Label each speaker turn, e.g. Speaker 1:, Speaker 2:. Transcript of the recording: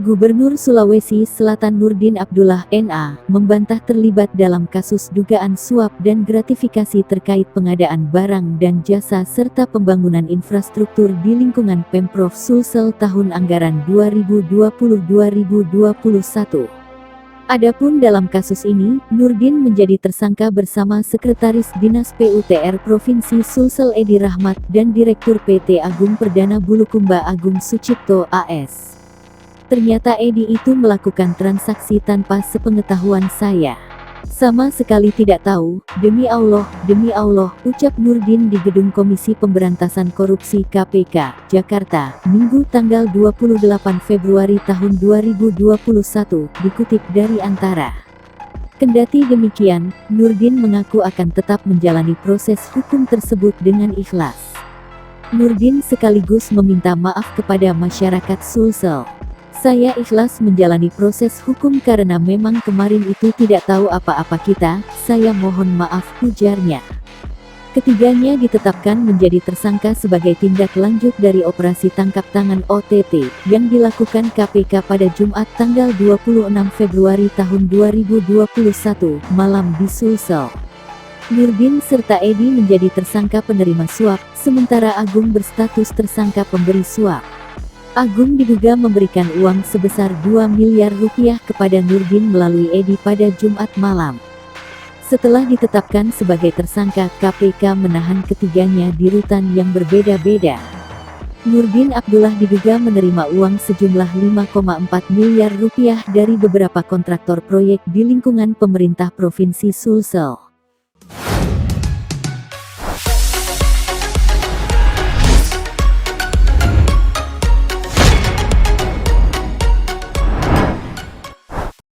Speaker 1: Gubernur Sulawesi Selatan Nurdin Abdullah NA membantah terlibat dalam kasus dugaan suap dan gratifikasi terkait pengadaan barang dan jasa serta pembangunan infrastruktur di lingkungan Pemprov Sulsel tahun anggaran 2020-2021. Adapun dalam kasus ini, Nurdin menjadi tersangka bersama Sekretaris Dinas PUTR Provinsi Sulsel Edi Rahmat dan Direktur PT Agung Perdana Bulukumba Agung Sucipto AS. Ternyata Edi itu melakukan transaksi tanpa sepengetahuan saya. Sama sekali tidak tahu, demi Allah, ucap Nurdin di Gedung Komisi Pemberantasan Korupsi KPK, Jakarta, Minggu tanggal 28 Februari tahun 2021, dikutip dari Antara. Kendati demikian, Nurdin mengaku akan tetap menjalani proses hukum tersebut dengan ikhlas. Nurdin sekaligus meminta maaf kepada masyarakat Sulsel. Saya ikhlas menjalani proses hukum karena memang kemarin itu tidak tahu apa-apa kita, saya mohon maaf, ujarnya. Ketiganya ditetapkan menjadi tersangka sebagai tindak lanjut dari operasi tangkap tangan OTT yang dilakukan KPK pada Jumat tanggal 26 Februari tahun 2021 malam di Sulsel. Nurdin serta Edi menjadi tersangka penerima suap, sementara Agung berstatus tersangka pemberi suap. Agung diduga memberikan uang sebesar 2 miliar rupiah kepada Nurdin melalui Edi pada Jumat malam. Setelah ditetapkan sebagai tersangka, KPK menahan ketiganya di rutan yang berbeda-beda. Nurdin Abdullah diduga menerima uang sejumlah 5,4 miliar rupiah dari beberapa kontraktor proyek di lingkungan pemerintah Provinsi Sulsel.